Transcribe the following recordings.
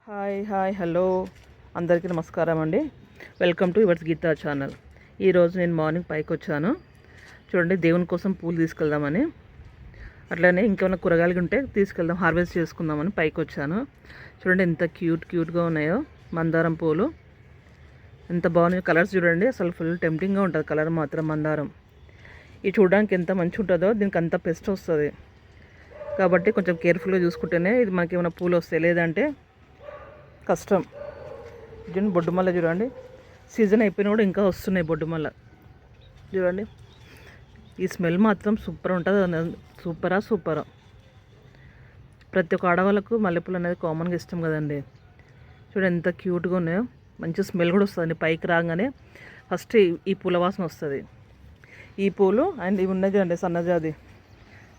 Hi hi hello అందరికీ నమస్కారం అండి. Welcome to yours Geeta channel. ఈరోజు నేను మార్నింగ్ పైకి వచ్చాను. చూడండి, దేవుని కోసం పూలు తీసుకెళ్దామని, అట్లనే ఇంకేమైనా కూరగాయలు ఉంటే తీసుకెళ్దాం, హార్వెస్ట్ చేసుకుందామని పైకి వచ్చాను. చూడండి ఎంత క్యూట్గా ఉన్నాయో మందారం పూలు, ఎంత బాగున్నాయో. కలర్స్ చూడండి, అసలు ఫుల్ టెంప్టింగ్గా ఉంటుంది కలర్ మాత్రం. మందారం ఇది చూడడానికి ఎంత మంచిగా ఉంటుందో, దీనికి అంత పెస్ట్ వస్తుంది కాబట్టి కొంచెం కేర్ఫుల్గా చూసుకుంటేనే ఇది మనకి ఏమైనా పూలు వస్తాయి, లేదంటే కష్టం. చూడండి బొడ్డుమల్ల, చూడండి సీజన్ అయిపోయినా కూడా ఇంకా వస్తున్నాయి బొడ్డుమల్ల. చూడండి ఈ స్మెల్ మాత్రం సూపర్ ఉంటుంది. సూపరా. ప్రతి ఒక్క ఆడవాళ్ళకు మల్లెపూలు అనేది కామన్గా ఇష్టం కదండి. చూడండి ఎంత క్యూట్గా ఉన్నాయో, మంచి స్మెల్ కూడా వస్తుంది. పైకి రాగానే ఫస్ట్ ఈ పూల వాసన వస్తుంది. ఈ పూలు అండ్ ఇవి ఉన్నాయి చూడండి, సన్నజాది.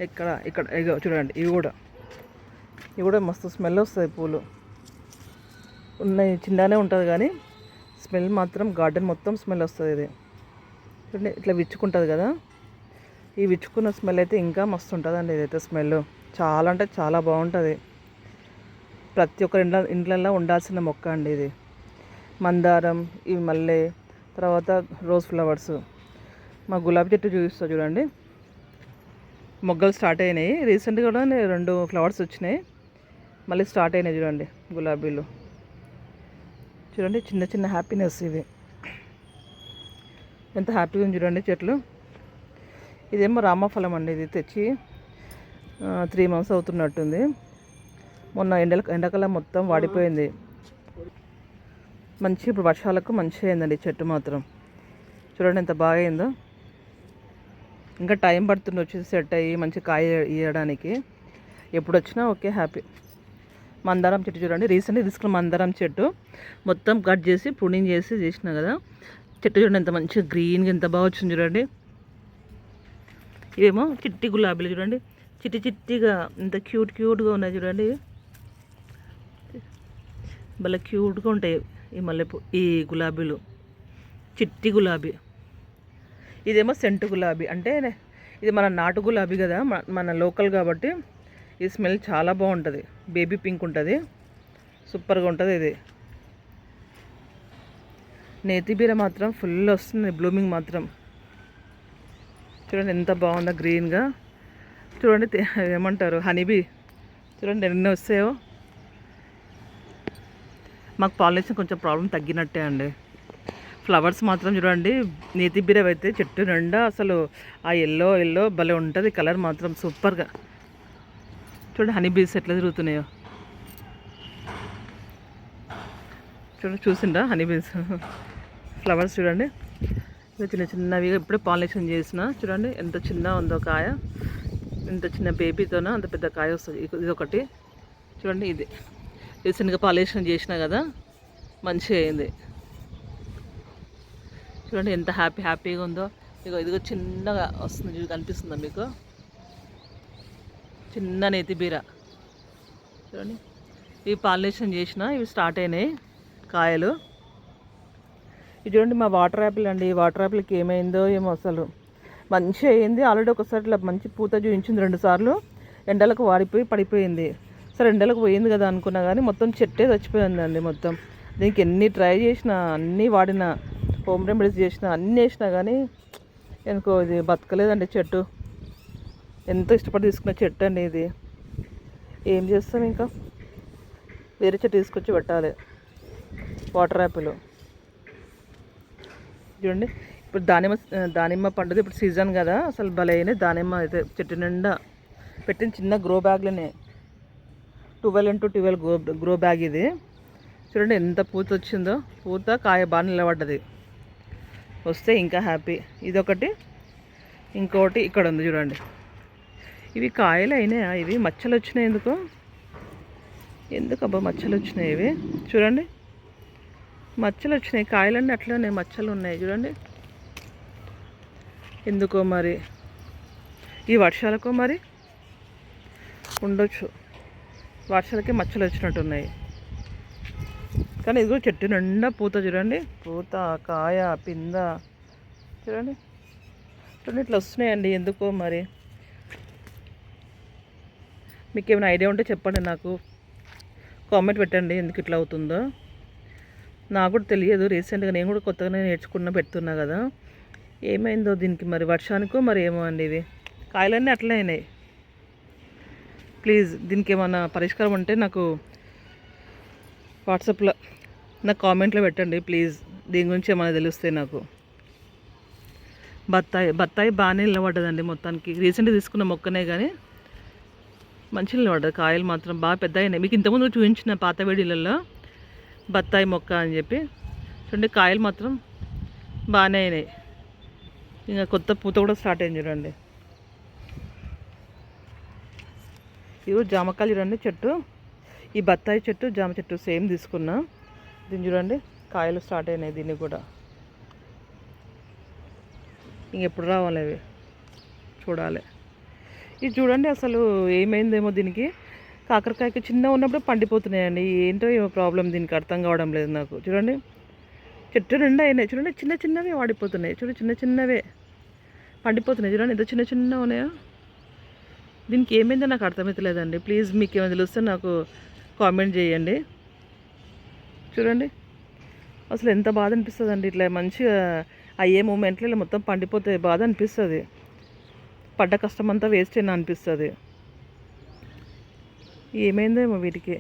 ఇక్కడ ఇగో చూడండి, ఇవి కూడా మస్తు స్మెల్ వస్తుంది. పూలు ఉన్నాయి, చిన్నగానే ఉంటుంది కానీ స్మెల్ మాత్రం గార్డెన్ మొత్తం స్మెల్ వస్తుంది. ఇది చూడండి ఇట్లా విచ్చుకుంటుంది కదా, ఈ విచ్చుకున్న స్మెల్ అయితే ఇంకా మస్తు ఉంటుందండి. ఇదైతే స్మెల్ చాలా అంటే చాలా బాగుంటుంది. ప్రతి ఒక్కరి ఇంట్లల్లో ఉండాల్సిన మొక్క అండి ఇది. మందారం, ఇవి మల్లె, తర్వాత రోజ్ ఫ్లవర్స్. మా గులాబీ చెట్టు చూపిస్తా చూడండి, మొగ్గలు స్టార్ట్ అయినాయి. రీసెంట్గా కూడా 2 ఫ్లవర్స్ వచ్చినాయి, మళ్ళీ స్టార్ట్ అయినాయి. చూడండి గులాబీలు, చూడండి చిన్న చిన్న హ్యాపీనెస్. ఇవి ఎంత హ్యాపీగా ఉంది చూడండి చెట్లు. ఇదేమో రామఫలం అండి. ఇది తెచ్చి 3 months అవుతున్నట్టుంది. మొన్న ఎండాకాలం మొత్తం వాడిపోయింది. మంచి ఇప్పుడు వర్షాలకు మంచిగా అయిందండి చెట్టు మాత్రం. చూడండి ఎంత బాగా అయిందో. ఇంకా టైం పడుతుంది వచ్చి సెట్ అయ్యి మంచి కాయ ఇవ్వడానికి. ఎప్పుడు వచ్చినా ఓకే, హ్యాపీ. మందారం చెట్టు చూడండి, రీసెంట్గా తీసుకున్న మందారం చెట్టు మొత్తం కట్ చేసి ప్రూనింగ్ చేసిన కదా. చెట్టు చూడండి ఎంత మంచిగా గ్రీన్గా ఎంత బాగా వచ్చింది చూడండి. ఇవేమో చిట్టి గులాబీలు చూడండి, చిట్టిగా ఎంత క్యూట్గా ఉన్నాయి చూడండి. భలే క్యూట్గా ఉంటాయి ఈ గులాబీలు. చిట్టి గులాబీ. ఇదేమో సెంటు గులాబీ, అంటే ఇది మన నాటు గులాబీ కదా, మన లోకల్ కాబట్టి ఈ స్మెల్ చాలా బాగుంటుంది. బేబీ పింక్ ఉంటుంది, సూపర్గా ఉంటుంది. ఇది నేతి బీర మాత్రం ఫుల్ వస్తుంది, బ్లూమింగ్ మాత్రం. చూడండి ఎంత బాగుందో గ్రీన్గా. చూడండి ఏమంటారు, హనీబీ. చూడండి ఎన్ని వస్తాయో. మాకు పాలినేషన్ కొంచెం ప్రాబ్లం తగ్గినట్టే అండి. ఫ్లవర్స్ మాత్రం చూడండి, నేతి బీర అయితే చెట్టు నిండా అసలు ఆ ఎల్లో భలే ఉంటుంది కలర్ మాత్రం సూపర్గా. చూడండి హనీ బీస్ ఎట్లా తిరుగుతున్నాయో చూడండి. చూసిండ్రా హనీ బీస్ ఫ్లవర్స్ చూడండి, చిన్నవి ఇప్పుడే పాలినేషన్ చేసిన. చూడండి ఎంత చిన్న ఉందో కాయ. ఎంత చిన్న బేబీతోనో అంత పెద్ద కాయ వస్తుంది. ఇది ఒకటి చూడండి, ఇది రీసెంట్గా పాలినేషన్ చేసిన కదా, మంచిగా అయింది. చూడండి ఎంత హ్యాపీగా ఉందో. ఇదిగో చిన్నగా వస్తుంది, కనిపిస్తుందా మీకు? చిన్న నేతి బీర చూడండి. ఇవి పాలినేషన్ చేసిన, ఇవి స్టార్ట్ అయినాయి కాయలు. ఇది చూడండి మా వాటర్ యాపిల్ అండి. ఈ వాటర్ యాపిల్కి ఏమైందో ఏమో, అసలు మంచిగా అయింది. ఆల్రెడీ ఒకసారి ఇట్లా మంచి పూత చూపించింది 2 సార్లు. ఎండలకు వాడిపోయి పడిపోయింది. సరే ఎండలకు పోయింది కదా అనుకున్నా కానీ మొత్తం చెట్టే చచ్చిపోయిందండి మొత్తం. దీనికి ఎన్ని ట్రై చేసినా, అన్నీ వాడిన, హోమ్ రెమెడీస్ చేసిన, అన్నీ వేసినా కానీ ఎందుకో ఇది బతకలేదండి చెట్టు. ఎంతో ఇష్టపడి తీసుకున్న చెట్టు అండి ఇది. ఏం చేస్తాం, ఇంకా వేరే చెట్టు తీసుకొచ్చి పెట్టాలి. వాటర్ యాపిల్ చూడండి. ఇప్పుడు దానిమ్మ పండుగ ఇప్పుడు సీజన్ కదా, అసలు భలే అయినాయి దానిమ్మ అయితే. చెట్టు నిండా పెట్టిన చిన్న గ్రో బ్యాగ్లోనే 12x12 గ్రో బ్యాగ్ ఇది. చూడండి ఎంత పూత వచ్చిందో. పూత కాయ బాగా నిలబడ్డది. వస్తే ఇంకా హ్యాపీ. ఇదొకటి, ఇంకోటి ఇక్కడ ఉంది చూడండి. ఇవి కాయలు అయినాయా? ఇవి మచ్చలు వచ్చినాయి. ఎందుకబ్బా మచ్చలు వచ్చినాయి? ఇవి చూడండి మచ్చలు వచ్చినాయి. కాయలన్నీ అట్లనే మచ్చలు ఉన్నాయి చూడండి. ఎందుకో మరి, ఈ వర్షాలకో మరి ఉండొచ్చు. వర్షాలకే మచ్చలు వచ్చినట్టున్నాయి. కానీ ఇదిగో చెట్టు నిండా పూత చూడండి. పూత, కాయ, పింద చూడండి ఇట్లా వస్తున్నాయండి. ఎందుకో మరి. మీకు ఏమైనా ఐడియా ఉంటే చెప్పండి నాకు కామెంట్ పెట్టండి ఎందుకు ఇట్లా అవుతుందో. నాకు కూడా తెలియదు, రీసెంట్గా నేను కూడా కొత్తగానే పెడుతున్నా కదా, ఏమైందో దీనికి మరి, వర్షానికో మరి ఏమో అండి. ఇవి కాయలన్నీ అట్లనే అయినాయి. ప్లీజ్ దీనికి ఏమన్నా పరిష్కారం ఉంటే నాకు వాట్సాప్లో నాకు కామెంట్లో పెట్టండి ప్లీజ్. దీని గురించి ఏమైనా తెలుస్తాయి నాకు. బత్తాయి బాగానే నిలబడ్డదండి మొత్తానికి. రీసెంట్గా తీసుకున్న మొక్కనే కానీ మంచిగా నిలబడ్డది. కాయలు మాత్రం బాగా పెద్ద అయినాయి. మీకు ఇంతకుముందు చూపించిన పాత వేడిలలో బత్తాయి మొక్క అని చెప్పి చూడండి, కాయలు మాత్రం బాగానే అయినాయి. ఇంకా కొత్త పూత కూడా స్టార్ట్ అయింది చూడండి. ఇవి జామకాయలు చూడండి చెట్టు, ఈ బత్తాయి చెట్టు జామ చెట్టు సేమ్ తీసుకున్నా. దీన్ని చూడండి కాయలు స్టార్ట్ అయినాయి. దీన్ని కూడా ఇంకెప్పుడు రావాలి అవి చూడాలి. ఇది చూడండి అసలు ఏమైందేమో దీనికి. కాకరకాయకి చిన్న ఉన్నప్పుడు పండిపోతున్నాయండి. ఏంటో ఏమో ప్రాబ్లం, దీనికి అర్థం కావడం లేదు నాకు. చూడండి చెట్టు నిండా అయినాయి. చూడండి చిన్న చిన్నవి వాడిపోతున్నాయి. చూడండి చిన్న చిన్నవే పండిపోతున్నాయి. చూడండి ఎంత చిన్న చిన్న ఉన్నాయో. దీనికి ఏమైందో నాకు అర్థమవుతలేదండి. ప్లీజ్ మీకు ఏమైనా తెలిస్తే నాకు కామెంట్ చేయండి. చూడండి అసలు ఎంత బాధ అనిపిస్తుంది అండి. ఇట్లా మంచిగా అయ్యే మూమెంట్లో ఇలా మొత్తం పండిపోతే బాధ అనిపిస్తుంది. పడ్డ కష్టం అంతా వేస్ట్ అయినా అనిపిస్తుంది. ఏమైందేమో వీటికి.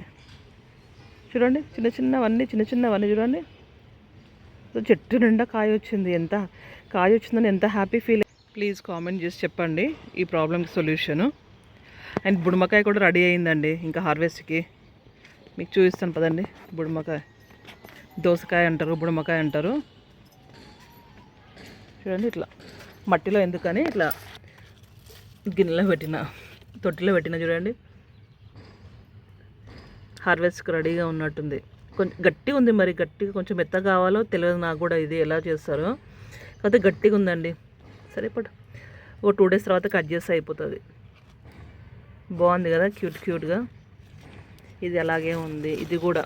చూడండి చిన్న చిన్నవన్నీ చూడండి. చెట్టు నిండా కాయ వచ్చింది. ఎంత కాయ వచ్చిందని ఎంత హ్యాపీ ఫీల్. ప్లీజ్ కామెంట్ చేసి చెప్పండి ఈ ప్రాబ్లమ్కి సొల్యూషను. అండ్ బుడమకాయ కూడా రెడీ అయిందండి ఇంకా హార్వెస్ట్కి. మీకు చూపిస్తాను పదండి. బుడమకాయ, దోసకాయ అంటారు, బుడమకాయ అంటారు. చూడండి ఇట్లా మట్టిలో ఎందుకని ఇట్లా గిన్నెలో పెట్టిన, తొట్టిలో పెట్టిన. చూడండి హార్వెస్ట్కి రెడీగా ఉన్నట్టుంది. కొంచెం గట్టిగా ఉంది, మరి గట్టిగా కొంచెం మెత్తగా కావాలో తెలియదు నాకు కూడా, ఇది ఎలా చేస్తారో. కాకపోతే గట్టిగా ఉందండి. సరే పట్టు, ఓ 2 days తర్వాత కట్ చేస్తే అయిపోతుంది. బాగుంది కదా, క్యూట్గా. ఇది అలాగే ఉంది. ఇది కూడా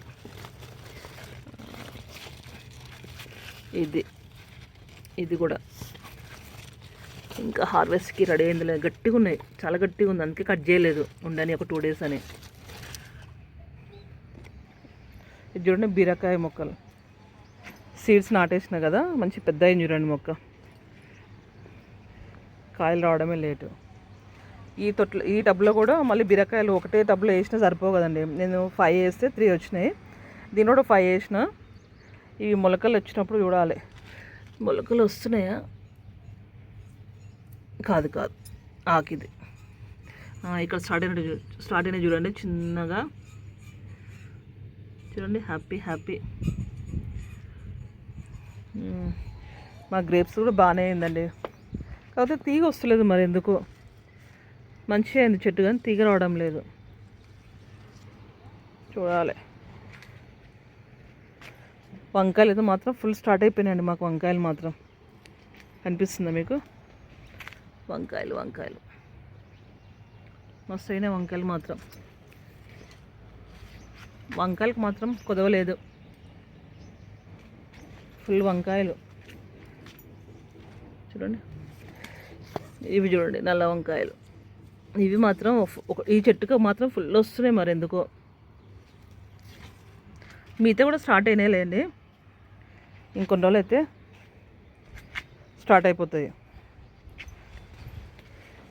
ఇది కూడా ఇంకా హార్వెస్ట్కి రెడీ అయింది. లేదు గట్టిగా ఉన్నాయి, చాలా గట్టిగా ఉంది, అందుకే కట్ చేయలేదు, ఉండని ఒక 2 days అని. ఇది చూడండి బీరకాయ మొక్కలు, సీడ్స్ నాటేసిన కదా, మంచి పెద్ద అయింది చూడండి మొక్క. కాయలు రావడమే లేటు. ఈ టబ్లో కూడా మళ్ళీ బీరకాయలు ఒకటే టబ్లో వేసినా సరిపోవు కదండి. నేను 5 వేస్తే 3 వచ్చినాయి. దీని కూడా 5 వేసిన. ఇవి మొలకలు వచ్చినప్పుడు చూడాలి, మొలకలు వస్తున్నాయా. కాదు ఆకిది ఇక్కడ స్టార్ట్ అయినా చూడండి చిన్నగా. చూడండి హ్యాపీ. మా గ్రేప్స్ కూడా బాగానే అయిందండి. కాకపోతే తీగ వస్తలేదు మరి ఎందుకు. మంచిగా అయింది చెట్టు కానీ తీగ రావడం లేదు. చూడాలి. వంకాయలు అయితే మాత్రం ఫుల్ స్టార్ట్ అయిపోయినాయండి మాకు. వంకాయలు మాత్రం కనిపిస్తుందా మీకు? వంకాయలు మస్తు అయినాయి వంకాయలు మాత్రం. వంకాయలకు మాత్రం కుదవలేదు, ఫుల్ వంకాయలు. చూడండి ఇవి చూడండి నల్ల వంకాయలు. ఇవి మాత్రం ఈ చెట్టుకు మాత్రం ఫుల్ వస్తున్నాయి మరి ఎందుకో. మిగతా కూడా స్టార్ట్ అయినాయి లేండి, ఇంకొన్ని రోజులు అయితే స్టార్ట్ అయిపోతాయి.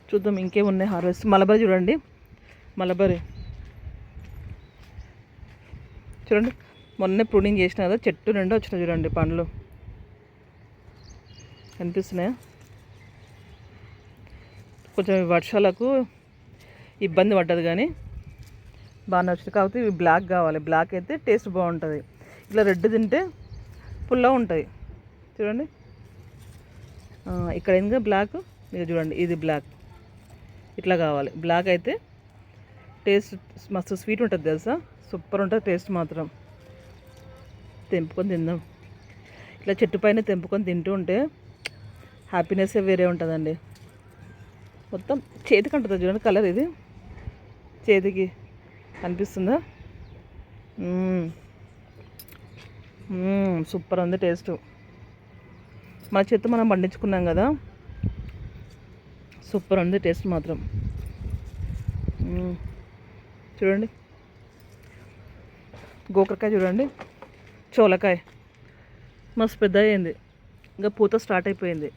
చూద్దాం ఇంకేమున్నాయి హార్వెస్ట్. మలబరీ చూడండి, మలబరీ చూడండి. మొన్నే ప్రూనింగ్ చేసిన కదా, చెట్టు నిండా వచ్చినాయి చూడండి పండ్లు. కనిపిస్తున్నాయా? కొంచెం వర్షాలకు ఇబ్బంది పడ్డది కానీ బాగా వచ్చింది. కాకపోతే ఇవి బ్లాక్ కావాలి, బ్లాక్ అయితే టేస్ట్ బాగుంటుంది. ఇట్లా రెడ్ తింటే పుల్లగా ఉంటుంది. చూడండి ఇక్కడ ఇంకా బ్లాక్, మీరు చూడండి ఇది బ్లాక్. ఇట్లా కావాలి, బ్లాక్ అయితే టేస్ట్ మస్తు స్వీట్ ఉంటుంది తెలుసా, సూపర్ ఉంటుంది టేస్ట్ మాత్రం. తెంపుకొని తిందాం. ఇట్లా చెట్టు పైన తెంపుకొని తింటూ ఉంటే హ్యాపీనెస్సే వేరే ఉంటుందండి. మొత్తం చేతికి అంటుంది చూడండి కలర్. ఇది చేతికి కనిపిస్తుందా? సూపర్ ఉంది టేస్ట్. మన చేత్తో మనం పండించుకున్నాం కదా, సూపర్ ఉంది టేస్ట్ మాత్రం. చూడండి గోకరకాయ చూడండి, చోలకాయ మస్తు పెద్ద అయింది, ఇంకా పూత స్టార్ట్ అయిపోయింది.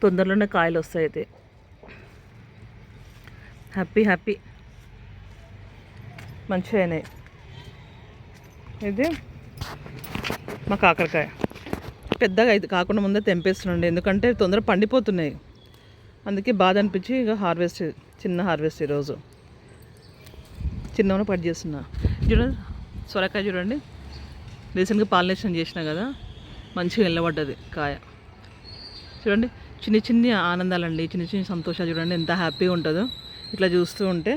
తొందరలోనే కాయలు వస్తాయి. అయితే హ్యాపీ హ్యాపీ మంచిగా అయినాయి. ఇది మా కాకరకాయ పెద్దగా అయితే కాకుండా ముందే తెంపేస్తున్నాండి, ఎందుకంటే తొందర పండిపోతున్నాయి. అందుకే బాధ అనిపించి ఇక చిన్న హార్వెస్ట్ ఈరోజు చిన్న కట్ చేస్తున్నా. చూడండి సొరకాయ చూడండి, రీసెంట్గా పాలినేషన్ చేసిన కదా, మంచిగా నిలబడ్డది కాయ. చూడండి చిన్ని చిన్ని ఆనందాలండి, చిన్న చిన్న సంతోషాలు చూడండి ఎంత హ్యాపీగా ఉంటుందో ఇట్లా చూస్తూ ఉంటే.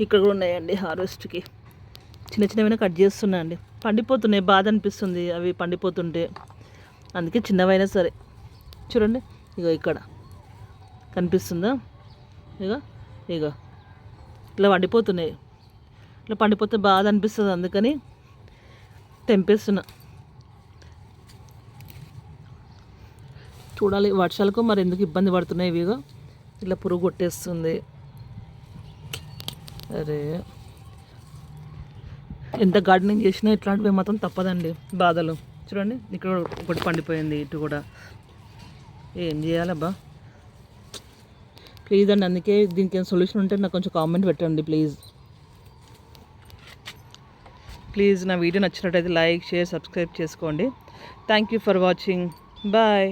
ఇక్కడ కూడా ఉన్నాయండి హార్వెస్ట్కి, చిన్న చిన్నవైనా కట్ చేస్తున్నా అండి. పండిపోతున్నాయి, బాధ అనిపిస్తుంది అవి పండిపోతుంటే, అందుకే చిన్నవైనా సరే. చూడండి ఇగో ఇక్కడ కనిపిస్తుందా, ఇగో ఇగో ఇట్లా పండిపోతున్నాయి. ఇట్లా పండిపోతే బాధ అనిపిస్తుంది, అందుకని తెంపేస్తున్నా. చూడాలి వర్షాలకు మరి ఎందుకు ఇబ్బంది పడుతున్నాయి ఇవిగో, ఇట్లా పురుగు కొట్టేస్తుంది. అరే ఎంత గార్డెనింగ్ చేసినా ఇట్లాంటివి మాత్రం తప్పదండి బాధలు. చూడండి ఇక్కడ ఒకటి పండిపోయింది, ఇటు కూడా. ఏం చేయాలబ్బా, ప్లీజ్ అండి. అందుకే దీనికి ఏం సొల్యూషన్ ఉంటే నాకు కొంచెం కామెంట్ పెట్టండి ప్లీజ్. నా వీడియో నచ్చినట్టయితే లైక్, షేర్, సబ్స్క్రైబ్ చేసుకోండి. Thank you for watching. Bye.